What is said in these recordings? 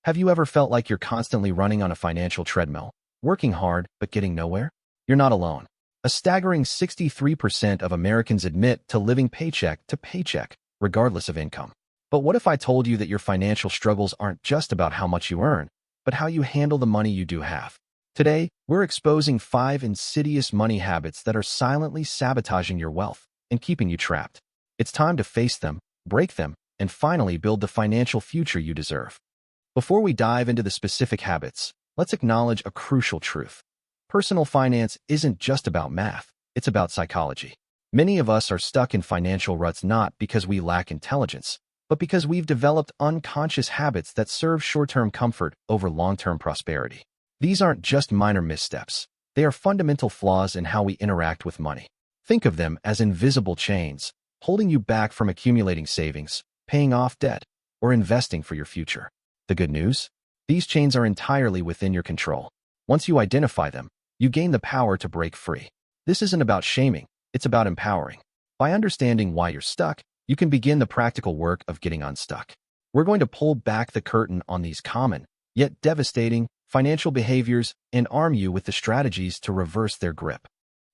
Have you ever felt like you're constantly running on a financial treadmill, working hard but getting nowhere? You're not alone. A staggering 63% of Americans admit to living paycheck to paycheck, regardless of income. But what if I told you that your financial struggles aren't just about how much you earn, but how you handle the money you do have? Today, we're exposing 5 insidious money habits that are silently sabotaging your wealth and keeping you trapped. It's time to face them, break them, and finally build the financial future you deserve. Before we dive into the specific habits, let's acknowledge a crucial truth. Personal finance isn't just about math, it's about psychology. Many of us are stuck in financial ruts not because we lack intelligence, but because we've developed unconscious habits that serve short-term comfort over long-term prosperity. These aren't just minor missteps. They are fundamental flaws in how we interact with money. Think of them as invisible chains, holding you back from accumulating savings, paying off debt, or investing for your future. The good news? These chains are entirely within your control. Once you identify them, you gain the power to break free. This isn't about shaming, it's about empowering. By understanding why you're stuck, you can begin the practical work of getting unstuck. We're going to pull back the curtain on these common, yet devastating, financial behaviors and arm you with the strategies to reverse their grip.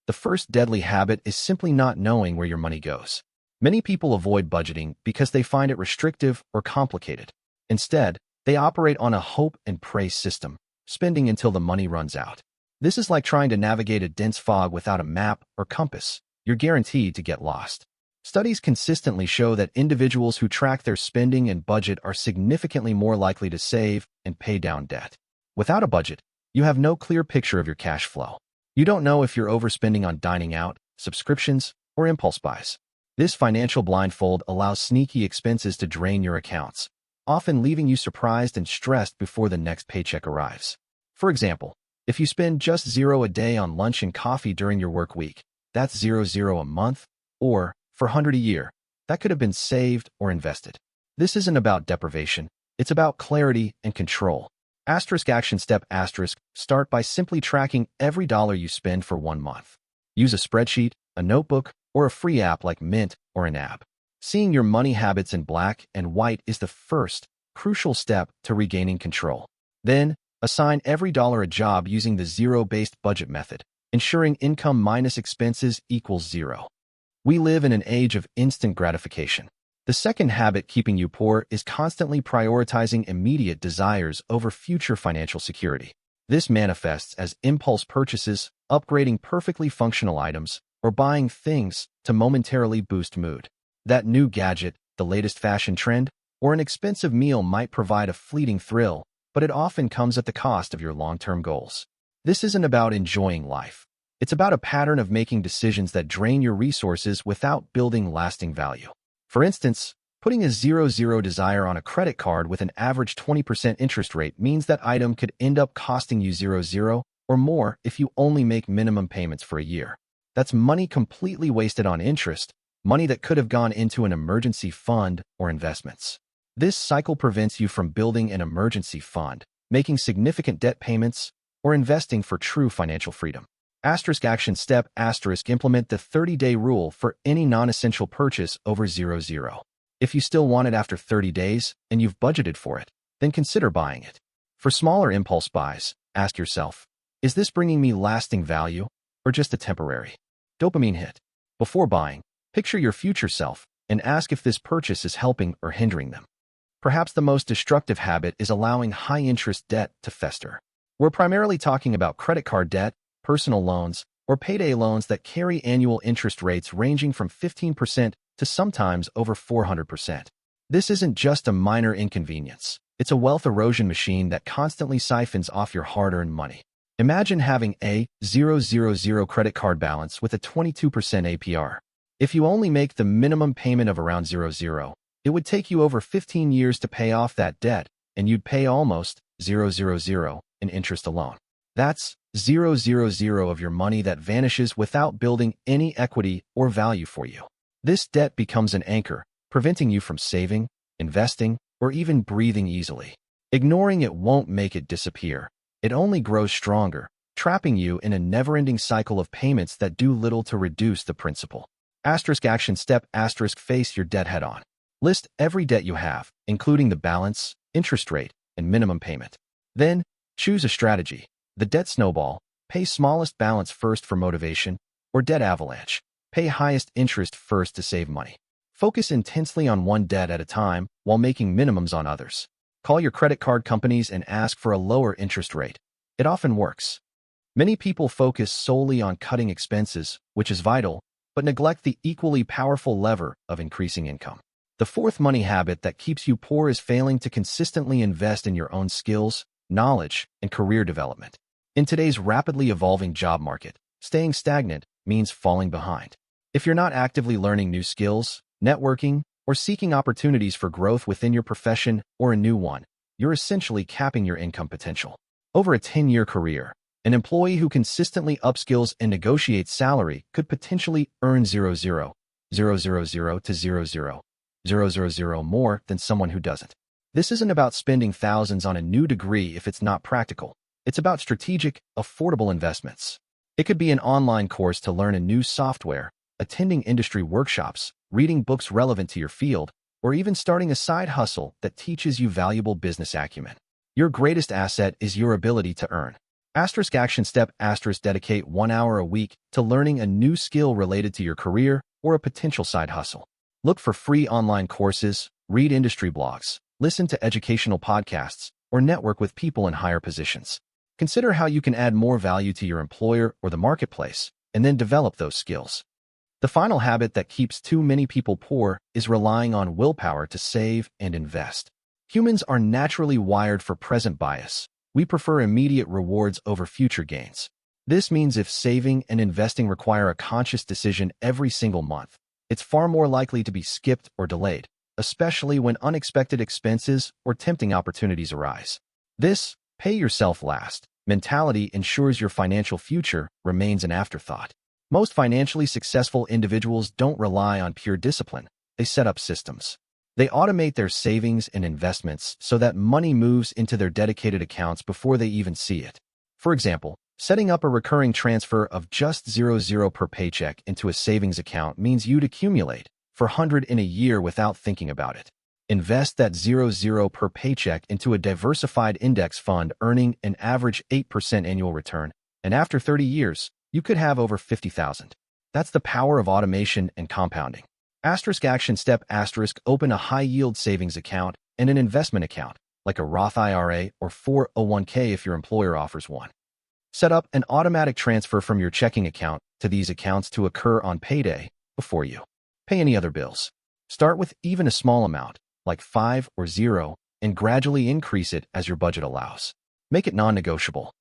The first deadly habit is simply not knowing where your money goes. Many people avoid budgeting because they find it restrictive or complicated. Instead, they operate on a hope and pray system, spending until the money runs out. This is like trying to navigate a dense fog without a map or compass. You're guaranteed to get lost. Studies consistently show that individuals who track their spending and budget are significantly more likely to save and pay down debt. Without a budget, you have no clear picture of your cash flow. You don't know if you're overspending on dining out, subscriptions, or impulse buys. This financial blindfold allows sneaky expenses to drain your accounts, often leaving you surprised and stressed before the next paycheck arrives. For example, if you spend just $0 a day on lunch and coffee during your work week, that's $0 a month, or, for $100 a year, that could have been saved or invested. This isn't about deprivation, it's about clarity and control. Action step start by simply tracking every dollar you spend for 1 month. Use a spreadsheet, a notebook, or a free app like Mint or an app. Seeing your money habits in black and white is the first, crucial step to regaining control. Then, assign every dollar a job using the zero-based budget method, ensuring income minus expenses equals zero. We live in an age of instant gratification. The second habit keeping you poor is constantly prioritizing immediate desires over future financial security. This manifests as impulse purchases, upgrading perfectly functional items, or buying things to momentarily boost mood. That new gadget, the latest fashion trend, or an expensive meal might provide a fleeting thrill, but it often comes at the cost of your long-term goals. This isn't about enjoying life. It's about a pattern of making decisions that drain your resources without building lasting value. For instance, putting a 0 desire on a credit card with an average 20% interest rate means that item could end up costing you 0 or more if you only make minimum payments for a year. That's money completely wasted on interest, money that could have gone into an emergency fund or investments. This cycle prevents you from building an emergency fund, making significant debt payments, or investing for true financial freedom. Action step implement the 30-day rule for any non-essential purchase over 0. If you still want it after 30 days and you've budgeted for it, then consider buying it. For smaller impulse buys, ask yourself, is this bringing me lasting value or just a temporary dopamine hit? Before buying, picture your future self and ask if this purchase is helping or hindering them. Perhaps the most destructive habit is allowing high-interest debt to fester. We're primarily talking about credit card debt, personal loans, or payday loans that carry annual interest rates ranging from 15% to sometimes over 400%. This isn't just a minor inconvenience. It's a wealth erosion machine that constantly siphons off your hard-earned money. Imagine having a 0 credit card balance with a 22% APR. If you only make the minimum payment of around 0, it would take you over 15 years to pay off that debt, and you'd pay almost 0 in interest alone. That's 0 of your money that vanishes without building any equity or value for you. This debt becomes an anchor, preventing you from saving, investing, or even breathing easily. Ignoring it won't make it disappear. It only grows stronger, trapping you in a never-ending cycle of payments that do little to reduce the principal. Action step face your debt head-on. List every debt you have, including the balance, interest rate, and minimum payment. Then, choose a strategy. The debt snowball, pay smallest balance first for motivation, or debt avalanche, pay highest interest first to save money. Focus intensely on one debt at a time while making minimums on others. Call your credit card companies and ask for a lower interest rate. It often works. Many people focus solely on cutting expenses, which is vital, but neglect the equally powerful lever of increasing income. The fourth money habit that keeps you poor is failing to consistently invest in your own skills, knowledge, and career development. In today's rapidly evolving job market, staying stagnant means falling behind. If you're not actively learning new skills, networking, or seeking opportunities for growth within your profession or a new one, you're essentially capping your income potential. Over a 10-year career, an employee who consistently upskills and negotiates salary could potentially earn 0.000 to 0.000 more than someone who doesn't. This isn't about spending thousands on a new degree if it's not practical. It's about strategic, affordable investments. It could be an online course to learn a new software, attending industry workshops, reading books relevant to your field, or even starting a side hustle that teaches you valuable business acumen. Your greatest asset is your ability to earn. Action step dedicate 1 hour a week to learning a new skill related to your career or a potential side hustle. Look for free online courses, read industry blogs, listen to educational podcasts, or network with people in higher positions. Consider how you can add more value to your employer or the marketplace, and then develop those skills. The final habit that keeps too many people poor is relying on willpower to save and invest. Humans are naturally wired for present bias. We prefer immediate rewards over future gains. This means if saving and investing require a conscious decision every single month, it's far more likely to be skipped or delayed, especially when unexpected expenses or tempting opportunities arise. This pay yourself last mentality ensures your financial future remains an afterthought. Most financially successful individuals don't rely on pure discipline. They set up systems. They automate their savings and investments so that money moves into their dedicated accounts before they even see it. For example, setting up a recurring transfer of just 0.0 per paycheck into a savings account means you'd accumulate for 100 in a year without thinking about it. Invest that 0.0 per paycheck into a diversified index fund earning an average 8% annual return, and after 30 years, you could have over 50,000. That's the power of automation and compounding. Action step open a high-yield savings account and an investment account, like a Roth IRA or 401k if your employer offers one. Set up an automatic transfer from your checking account to these accounts to occur on payday before you pay any other bills. Start with even a small amount, like 5 or 0, and gradually increase it as your budget allows. Make it non-negotiable.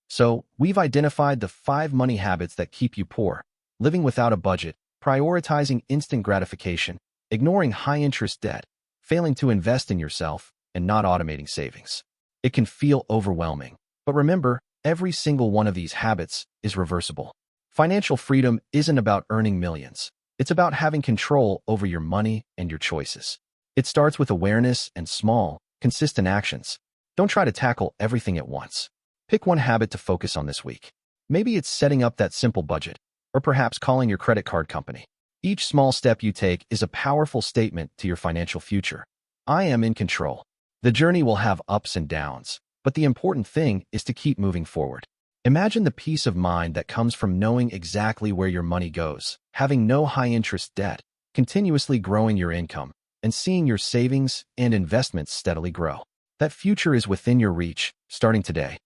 So, we've identified the 5 money habits that keep you poor: living without a budget, prioritizing instant gratification, ignoring high-interest debt, failing to invest in yourself, and not automating savings. It can feel overwhelming, but remember, every single one of these habits is reversible. Financial freedom isn't about earning millions. It's about having control over your money and your choices. It starts with awareness and small, consistent actions. Don't try to tackle everything at once. Pick one habit to focus on this week. Maybe it's setting up that simple budget, or perhaps calling your credit card company. Each small step you take is a powerful statement to your financial future. I am in control. The journey will have ups and downs, but the important thing is to keep moving forward. Imagine the peace of mind that comes from knowing exactly where your money goes, having no high-interest debt, continuously growing your income, and seeing your savings and investments steadily grow. That future is within your reach, starting today.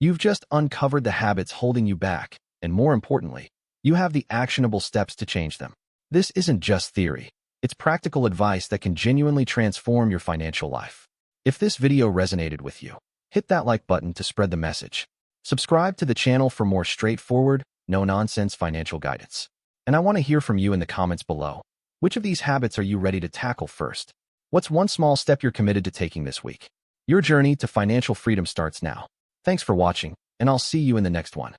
You've just uncovered the habits holding you back, and more importantly, you have the actionable steps to change them. This isn't just theory. It's practical advice that can genuinely transform your financial life. If this video resonated with you, hit that like button to spread the message. Subscribe to the channel for more straightforward, no-nonsense financial guidance. And I want to hear from you in the comments below. Which of these habits are you ready to tackle first? What's one small step you're committed to taking this week? Your journey to financial freedom starts now. Thanks for watching, and I'll see you in the next one.